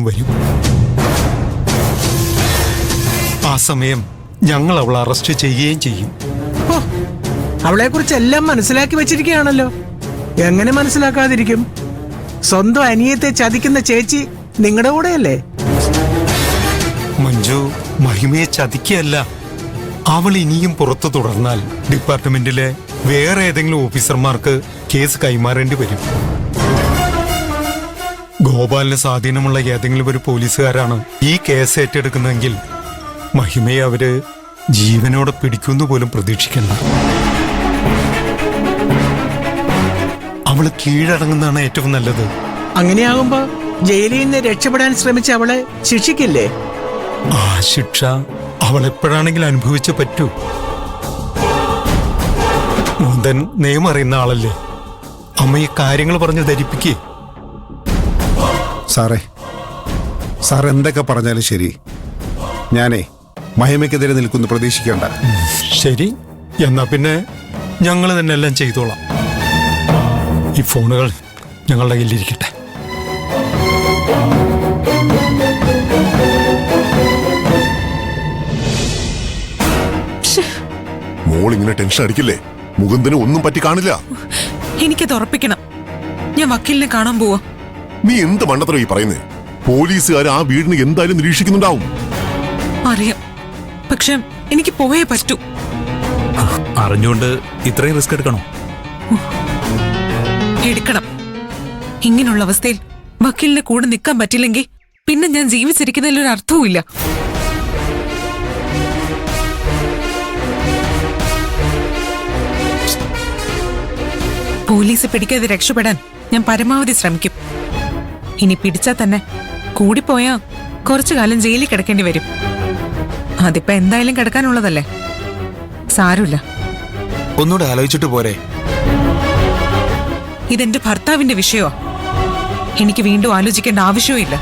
വരും. ആ സമയം ഞങ്ങൾ അവളെ അറസ്റ്റ് ചെയ്യുകയും ചെയ്യും. അവളെ കുറിച്ച് എല്ലാം മനസ്സിലാക്കി വെച്ചിരിക്കുകയാണല്ലോ. എങ്ങനെ മനസ്സിലാക്കാതിരിക്കും? സ്വന്തം അനിയത്തെ ചതിക്കുന്ന ചേച്ചി നിങ്ങളുടെ കൂടെയല്ലേ? മഞ്ജു മഹിമയെ ചതിക്കുകയല്ല. അവൾ ഇനിയും പുറത്തു തുടർന്നാൽ ഡിപ്പാർട്ട്മെന്റിലെ വേറെ ഏതെങ്കിലും ഓഫീസർമാർക്ക് കേസ് കൈമാറേണ്ടി വരും. ഗോപാലിന് സ്വാധീനമുള്ള ഏതെങ്കിലും ഒരു പോലീസുകാരാണ് ഈ കേസ് ഏറ്റെടുക്കുന്നതെങ്കിൽ മഹിമയെ അവര് ജീവനോടെ പിടിക്കുന്നു പോലും പ്രതീക്ഷിക്കണ്ട. അവള് കീഴടങ്ങുന്നതാണ് ഏറ്റവും നല്ലത്. അങ്ങനെയാകുമ്പോ ജയിലിൽ നിന്ന് രക്ഷപ്പെടാൻ ശ്രമിച്ച അവളെ ശിക്ഷിക്കില്ലേ? ആ ശിക്ഷ അവളെപ്പോഴാണെങ്കിലും അനുഭവിച്ചേ പറ്റൂ. മോന്തൻ നിയമം അറിയുന്ന ആളല്ലേ, അമ്മയെ കാര്യങ്ങൾ പറഞ്ഞ് ധരിപ്പിക്കേ. സാർ എന്തൊക്കെ പറഞ്ഞാലും ശരി, ഞാനേ മഹിമയ്ക്കെതിരെ നിൽക്കുന്നു, പ്രതീക്ഷിക്കേണ്ട. ശരി, എന്നാ പിന്നെ ഞങ്ങൾ തന്നെ എല്ലാം ചെയ്തോളാം. ഈ ഫോണുകൾ ഞങ്ങളുടെ കയ്യിലിരിക്കട്ടെ. മോൾ ഇങ്ങനെ ടെൻഷൻ അടിക്കില്ലേ? മുകുന്ദന് ഒന്നും പറ്റി കാണില്ല. എനിക്കത് ഉറപ്പിക്കണം. ഞാൻ വക്കീലിനെ കാണാൻ പോവാ. നീ എന്ത് മണ്ടത്തരം ഈ പറയുന്നേ? പോലീസുകാർ ആ വീടിന് എന്തായാലും നിരീക്ഷിക്കുന്നുണ്ടാവും. അറിയാം, പക്ഷെ എനിക്ക് പോയേ പറ്റൂ. അറിഞ്ഞുകൊണ്ട് ഇത്രയും റിസ്ക് എടുക്കണോ? എടുക്കണം. ഇങ്ങനെയുള്ള അവസ്ഥയിൽ വക്കീലിനെ കൂടെ നിൽക്കാൻ പറ്റില്ലെങ്കിൽ പിന്നെ ഞാൻ ജീവിച്ചിരിക്കുന്നതിൽ ഒരു അർത്ഥവുമില്ല. പോലീസ് പിടിക്കാതെ രക്ഷപ്പെടാൻ ഞാൻ പരമാവധി ശ്രമിക്കും. ഇനി പിടിച്ചാൽ തന്നെ കൂടിപ്പോയാ കുറച്ചു കാലം ജയിലിൽ കിടക്കേണ്ടി വരും. അതിപ്പോ എന്തായാലും കിടക്കാനുള്ളതല്ലേ, സാരമില്ല. ഒന്നുകൂടെ ആലോചിച്ചിട്ട് പോരെ? ഇതെന്റെ ഭർത്താവിന്റെ വിഷയമാ. എനിക്ക് വീണ്ടും ആലോചിക്കേണ്ട ആവശ്യവും ഇല്ല.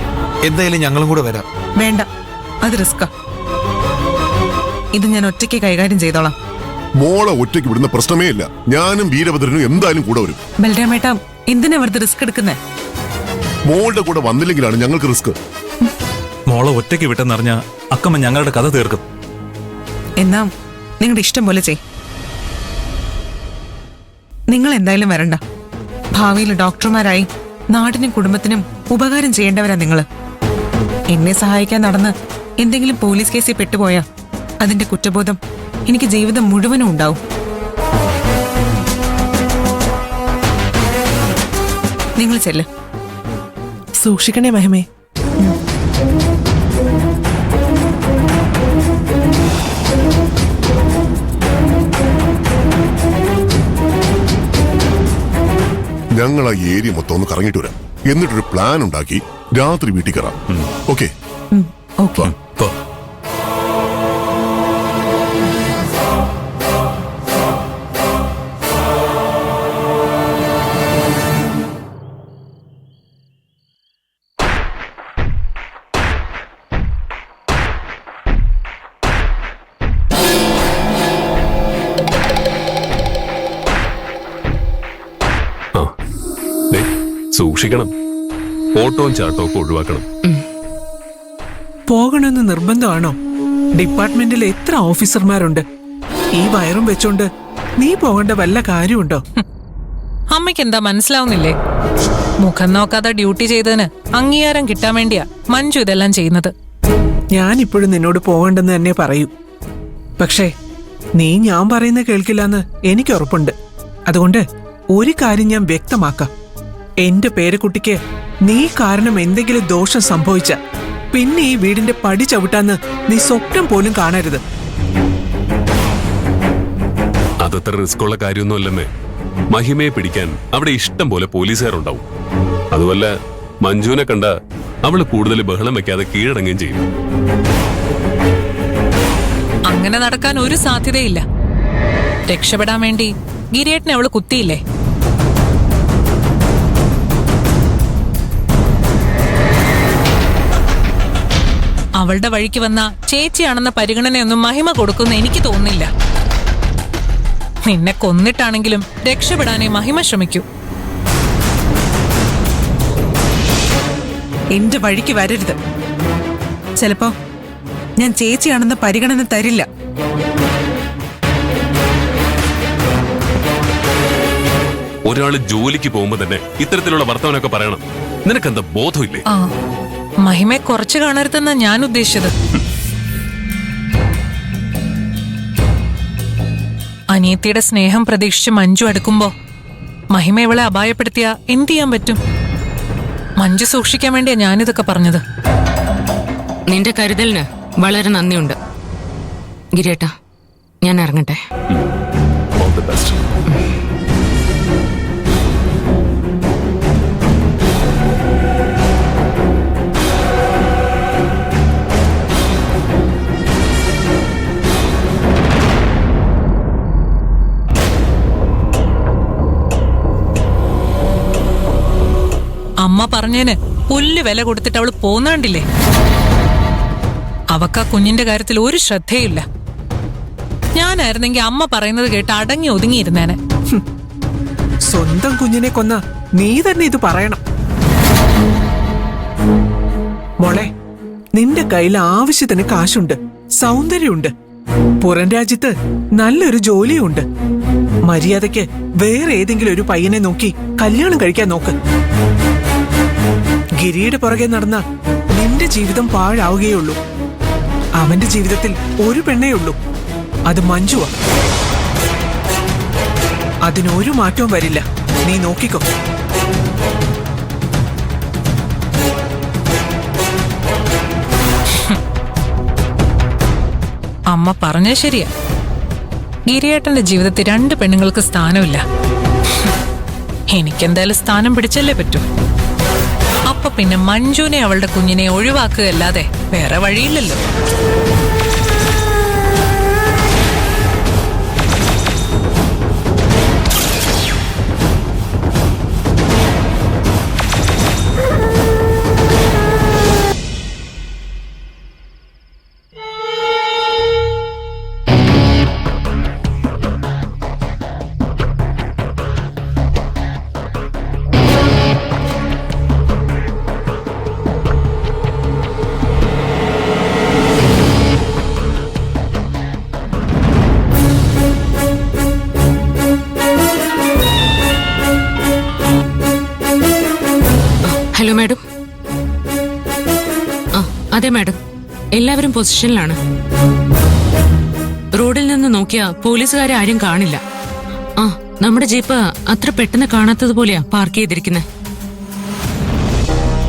എന്തായാലും ഞങ്ങളും കൂടെ വരാം. വേണ്ട, അത് റിസ്കാ. ഇത് ഞാൻ ഒറ്റയ്ക്ക് കൈകാര്യം ചെയ്തോളാം. മോളെ ഒറ്റയ്ക്ക് വിടുന്ന പ്രശ്നമേ ഇല്ല. ഞാനും വീരഭദ്രനും എന്തായാലും കൂടെ വരും. ബലരാമേട്ടാ, എന്തിനാ വെറുതെ റിസ്ക് എടുക്കുന്നേ? മോളുടെ കൂടെ വന്നില്ലെങ്കിലാണ് ഞങ്ങൾക്ക് റിസ്ക്. മോളെ ഒറ്റയ്ക്ക് വിട്ടെന്നറിഞ്ഞ അക്കമ്മ ഞങ്ങളുടെ കഥ തീർക്കും. എന്നാ നിങ്ങളുടെ ഇഷ്ടം പോലെ ചെയ്. നിങ്ങൾ എന്തായാലും വരണ്ട. ഭാവിയിൽ ഡോക്ടർമാരായി നാടിനും കുടുംബത്തിനും ഉപകാരം ചെയ്യേണ്ടവരാ നിങ്ങള്. എന്നെ സഹായിക്കാൻ നടന്ന് എന്തെങ്കിലും പോലീസ് കേസിൽ പെട്ടുപോയാ അതിന്റെ കുറ്റബോധം എനിക്ക് ജീവിതം മുഴുവനും ഉണ്ടാവും. നിങ്ങൾ ചെല്ല്. സൂക്ഷിക്കണേ മഹിമേ. ഞങ്ങൾ ആ ഏരിയ മൊത്തം ഒന്ന് കറങ്ങിട്ട് വരാം. എന്നിട്ടൊരു പ്ലാൻ ഉണ്ടാക്കി രാത്രി വീട്ടിൽ കയറാം. ഓക്കെ? ഓക്കെ. സൂക്ഷിക്കണം. ഓട്ടവും ചാട്ടവും ഒക്കെ ഒഴിവാക്കണം. പോകണമെന്ന് നിർബന്ധമാണോ? ഡിപ്പാർട്ട്മെന്റിൽ എത്ര ഓഫീസർമാരുണ്ട്. ഈ വയറും വെച്ചോണ്ട് നീ പോകേണ്ട വല്ല കാര്യമുണ്ടോ? അമ്മയ്ക്ക് എന്താ മനസ്സിലാവുന്നില്ലേ? മുഖം നോക്കാതെ ഡ്യൂട്ടി ചെയ്തതിന് അംഗീകാരം കിട്ടാൻ വേണ്ടിയാ മഞ്ജു ഇതെല്ലാം ചെയ്യുന്നത്. ഞാനിപ്പോഴും നിന്നോട് പോകണ്ടെന്ന് തന്നെ പറയൂ. പക്ഷേ നീ ഞാൻ പറയുന്ന കേൾക്കില്ലെന്ന് എനിക്ക് ഉറപ്പുണ്ട്. അതുകൊണ്ട് ഒരു കാര്യം ഞാൻ വ്യക്തമാക്കാം. എന്റെ പേരക്കുട്ടിക്ക് നീ കാരണം എന്തെങ്കിലും ദോഷം സംഭവിച്ച പിന്നെ ഈ വീടിന്റെ പടി ചവിട്ടാന്ന് നീ സ്വപ്നം പോലും കാണരുത്. അതത്ര റിസ്ക് ഉള്ള കാര്യമൊന്നുമല്ലമ്മേ. മഹിമയെ പിടിക്കാൻ അവിടെ ഇഷ്ടം പോലെ പോലീസുകാരുണ്ടാവും. അതുമല്ല, മഞ്ജുവിനെ കണ്ട അവള് കൂടുതൽ ബഹളം വെക്കാതെ കീഴടങ്ങുകയും ചെയ്യും. അങ്ങനെ നടക്കാൻ ഒരു സാധ്യതയില്ല. രക്ഷപ്പെടാൻ വേണ്ടി ഗിരിയേട്ടനെ അവള് കുത്തിയില്ലേ? അവളുടെ വഴിക്ക് വന്ന ചേച്ചിയാണെന്ന പരിഗണനയൊന്നും മഹിമ കൊടുക്കുന്ന എനിക്ക് തോന്നുന്നില്ല. നിന്നെ കൊന്നിട്ടാണെങ്കിലും രക്ഷപ്പെടാനേ മഹിമ ശ്രമിക്കൂ. എന്റെ വഴിക്ക് വരരുത്. ചിലപ്പോ ഞാൻ ചേച്ചിയാണെന്ന് പരിഗണന തരില്ല. ഒരാള് ജോലിക്ക് പോകുമ്പോ തന്നെ ഇത്തരത്തിലുള്ള വർത്തമാനമൊക്കെ പറയണം. നിനക്കെന്താ ബോധമില്ലേ? ആ മഹിമയെ കുറച്ച് കാണരുതെന്നാ ഞാൻ ഉദ്ദേശിച്ചത്. അനിയത്തിയുടെ സ്നേഹം പ്രതീക്ഷിച്ച് മഞ്ജു അടുക്കുമ്പോ മഹിമ ഇവളെ അപായപ്പെടുത്തിയ എന്ത് ചെയ്യാൻ പറ്റും? മഞ്ജു സൂക്ഷിക്കാൻ വേണ്ടിയാ ഞാനിതൊക്കെ പറഞ്ഞത്. നിന്റെ കരുതലിന് വളരെ നന്ദിയുണ്ട് ഗിരിയേട്ടാ. ഞാൻ ഇറങ്ങട്ടെ. All the best. അമ്മ പറഞ്ഞേന് പുല്ല് വില കൊടുത്തിട്ട് അവള് പോന്നാണ്ടില്ലേ. അവക്ക് ആ കുഞ്ഞിന്റെ കാര്യത്തിൽ ഒരു ശ്രദ്ധയില്ല. ഞാനായിരുന്നെങ്കിൽ അമ്മ പറയുന്നത് കേട്ട് അടങ്ങി ഒതുങ്ങിയിരുന്നേനെ. സ്വന്തം കുഞ്ഞിനെ കൊന്ന നീ തന്നെ ഇത് പറയണം. മോളെ, നിന്റെ കയ്യിൽ ആവശ്യത്തിന് കാശുണ്ട്, സൗന്ദര്യമുണ്ട്, പുറം രാജ്യത്ത് നല്ലൊരു ജോലിയുണ്ട്. മര്യാദയ്ക്ക് വേറെ ഏതെങ്കിലും ഒരു പയ്യനെ നോക്കി കല്യാണം കഴിക്കാൻ നോക്ക്. ഗിരിയുടെ പുറകെ നടന്ന നിന്റെ ജീവിതം പാഴാവുകയുള്ളൂ. അവന്റെ ജീവിതത്തിൽ ഒരു പെണ്ണേ ഉള്ളൂ, അത് മഞ്ജുവാ. അതിനൊരു മാറ്റവും വരില്ല, നീ നോക്കിക്കോ. അമ്മ പറഞ്ഞത് ശരിയാ. ഗിരിയേട്ടന്റെ ജീവിതത്തിൽ 2 പെണ്ണുങ്ങൾക്ക് സ്ഥാനമില്ല. എനിക്കെന്തായാലും സ്ഥാനം പിടിച്ചല്ലേ പറ്റൂ. അപ്പൊ പിന്നെ മഞ്ജുനെ അവളുടെ കുഞ്ഞിനെ ഒഴിവാക്കുകയല്ലാതെ വേറെ വഴിയില്ലല്ലോ. Hello madam. ആ അതെ മാഡം, എല്ലാവരും പൊസിഷനിലാണ്. റോഡിൽ നിന്ന് നോക്കിയാ പോലീസുകാരെ ആരും കാണില്ല. ആ നമ്മുടെ ജീപ്പ് അത്ര പെട്ടെന്ന് കാണാത്തതുപോലെയാ പാർക്ക് ചെയ്തിരിക്കുന്നത്.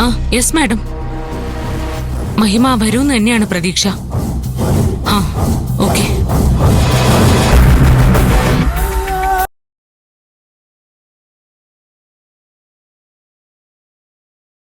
ആ യെസ് മാഡം, മഹിമ വരൂന്ന് തന്നെയാണ് പ്രതീക്ഷ. ആ ഓക്കെ.